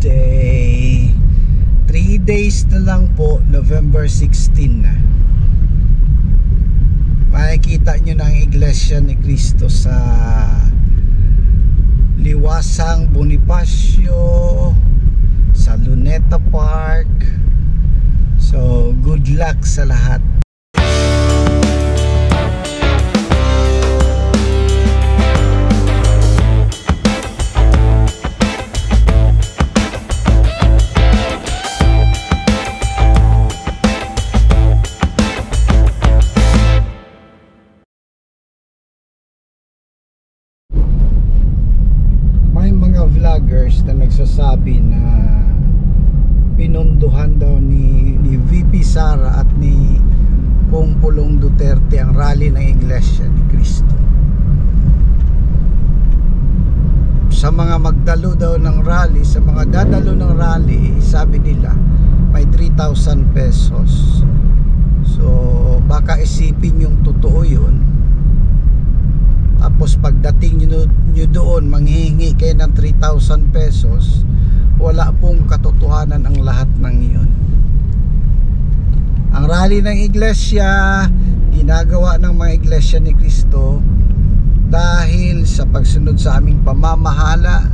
Tuesday, 3 days na lang po, November 16 na. Makikita nyo na ang Iglesia ni Cristo sa Liwasang Bonifacio, sa Luneta Park. So good luck sa lahat. Vloggers na nagsasabi na pinunduhan daw ni VP Sara at ni Pulong Duterte ang rally ng Iglesia ni Cristo. Sa mga magdalo daw ng rally, sa mga dadalo ng rally, sabi nila may 3,000 pesos. So baka isipin yung totoo yun. Tapos pagdating nyo doon, manghihingi kayo ng 3,000 pesos. Wala pong katotohanan ang lahat ng iyon. Ang rally ng iglesia, ginagawa ng mga iglesia ni Cristo dahil sa pagsunod sa aming pamamahala,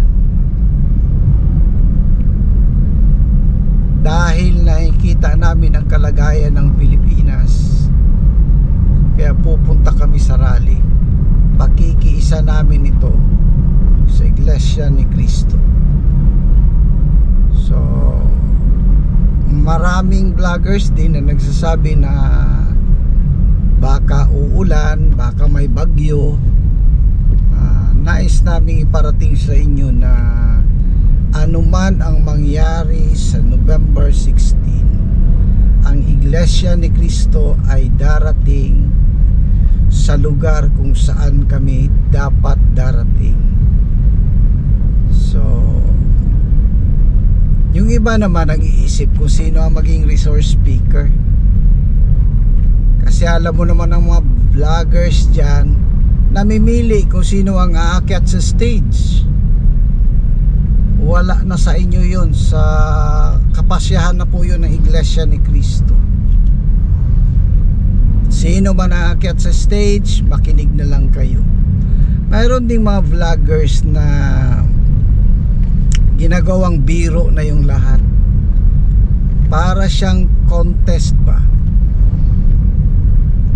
dahil nakikita namin ang kalagayan ng Pilipinas. Kaya pupunta kami sa rally. Pakikiisa namin ito sa Iglesia ni Cristo. So maraming vloggers din na nagsasabi na baka uulan, baka may bagyo. Nais naming iparating sa inyo na anuman ang mangyari sa November 16, ang Iglesia ni Cristo ay darating sa lugar kung saan kami dapat darating. So yung iba naman nag-iisip kung sino ang maging resource speaker, kasi alam mo naman ang mga vloggers dyan namimili kung sino ang aakyat sa stage. Wala na sa inyo yun, sa kapasyahan na po yun ng Iglesia ni Cristo. Sino man aakyat sa stage, makinig na lang kayo. Mayroon ding mga vloggers na ginagawang biro na yung lahat. Para siyang contest ba.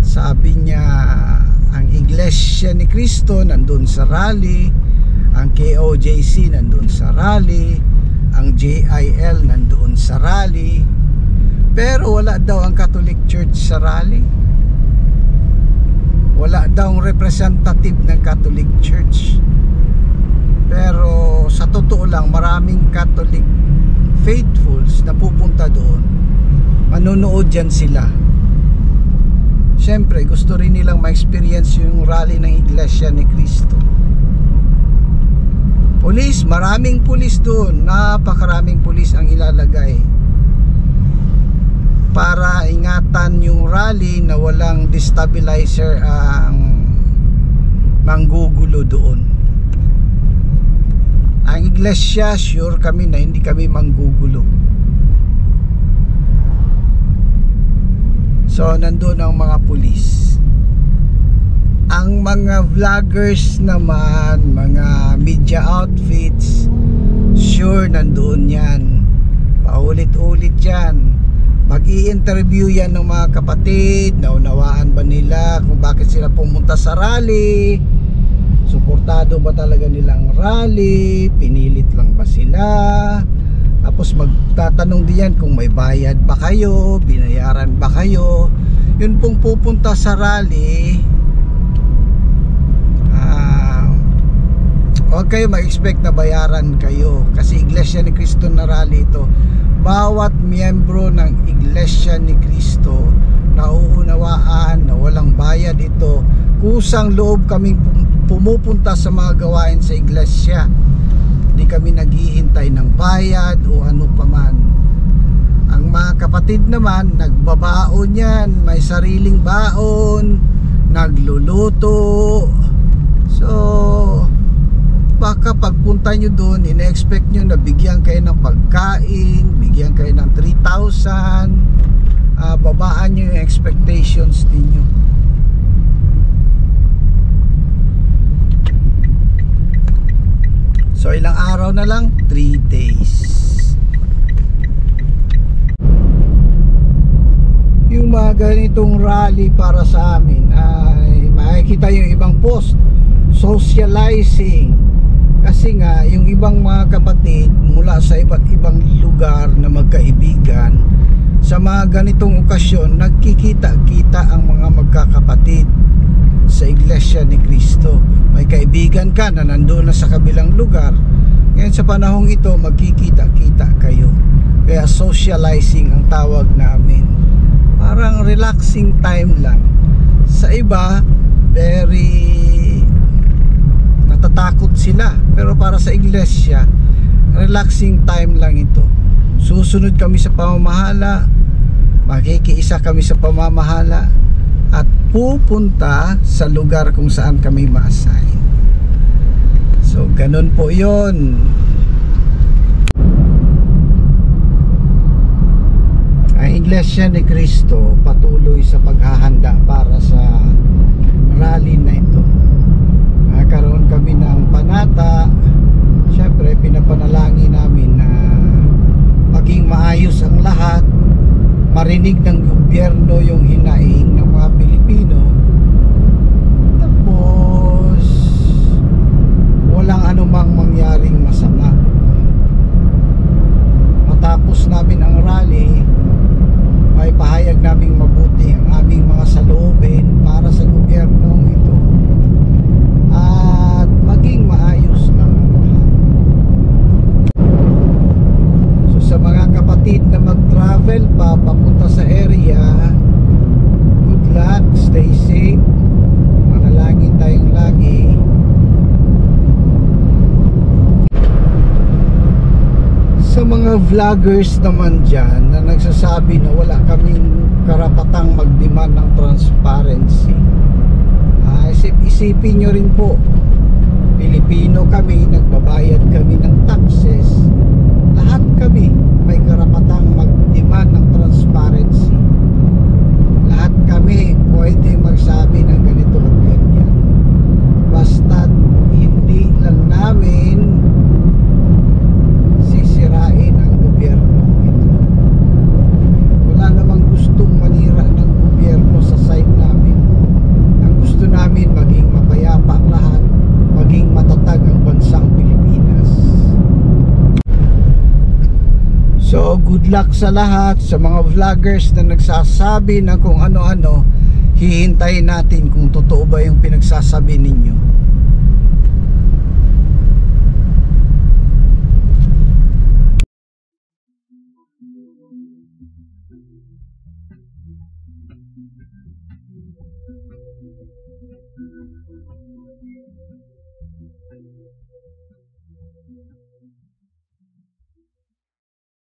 Sabi niya, ang Iglesia ni Cristo nandun sa rally, ang KOJC nandun sa rally, ang JIL nandun sa rally, pero wala daw ang Catholic Church sa rally. Wala daw representative ng Catholic Church. Pero sa totoo lang, maraming Catholic faithfuls na pupunta doon. Manonood dyan sila. Siyempre gusto rin nilang ma-experience yung rally ng Iglesia ni Cristo. Pulis, maraming pulis doon. Napakaraming pulis ang ilalagay para ingatan yung rally na walang destabilizer ang manggugulo doon. Ang iglesia, sure kami na hindi kami manggugulo. So nandun ang mga pulis. Ang mga vloggers naman, mga media outfits, sure nandoon yan. Paulit-ulit yan. Mag-i-interview yan ng mga kapatid, naunawaan ba nila kung bakit sila pumunta sa rally, suportado ba talaga nilang rally, pinilit lang ba sila. Tapos magtatanong din yan kung may bayad ba kayo, binayaran ba kayo. Yun pong pupunta sa rally, huwag kayo mag-expect na bayaran kayo, kasi Iglesia ni Cristo na rally ito. Bawat miyembro ng Iglesia ni Cristo nauunawaan na walang bayad ito. Kusang loob kaming pumupunta sa mga gawain sa iglesia. Hindi kami naghihintay ng bayad o ano paman. Ang mga kapatid naman, nagbabaon yan, may sariling baon, nagluluto. So baka pagpunta pupunta nyo doon, ina-expect nyo na bigyan kayo ng pagkain, bigyan kayo ng 3,000, babaan nyo yung expectations ninyo. So ilang araw na lang? 3 days. Yung mga ganitong rally para sa amin ay makikita yung ibang post, socializing. Kasi nga yung ibang mga kapatid mula sa iba't ibang lugar na magkaibigan, sa mga ganitong okasyon nagkikita-kita ang mga magkakapatid sa Iglesia ni Cristo. May kaibigan ka na nandoon na sa kabilang lugar, ngayon sa panahong ito magkikita-kita kayo. Kaya socializing ang tawag namin. Parang relaxing time lang. Sa iba very natatakot sila, pero para sa iglesia relaxing time lang ito. Susunod kami sa pamamahala, makikiisa kami sa pamamahala, at pupunta sa lugar kung saan kami ma-assign. So ganun po yun. Ang Iglesia ni Cristo patuloy sa paghahanda para sa rally na ito. Nagkaroon kami ng panata. Siyempre pinapanalangin namin na maging maayos ang lahat, marinig ng gobyerno yung hinaing ng mga Pilipino, tapos walang anumang mangyaring masama. Matapos namin ang rally, may pahayag naming mabuti ang aming mga saloobin para sa gobyernong ito at maging maayos ng lahat. So sa mga kapatid na mag-travel pa papunta sa area, good luck, stay safe, manalangin tayong lagi. Sa mga vloggers naman dyan na nagsasabi na wala kaming karapatang mag-demand ng transparency, isipin nyo rin po, Pilipino kami, nagbabayad kami ng taxes, lahat kami may karapatang mag-demand ng transparency. Lahat kami pwede magsabi ng ganito at ganyan, basta hindi lang namin sisirain ang gobyerno ito. Wala namang gustong manira ng gobyerno sa side namin. Ang gusto namin maging mapayapa ang lahat, maging matatag ang bansang Pilipinas. So good luck sa lahat, sa mga vloggers na nagsasabi na kung ano-ano. Hihintayin natin kung totoo ba yung pinagsasabi ninyo.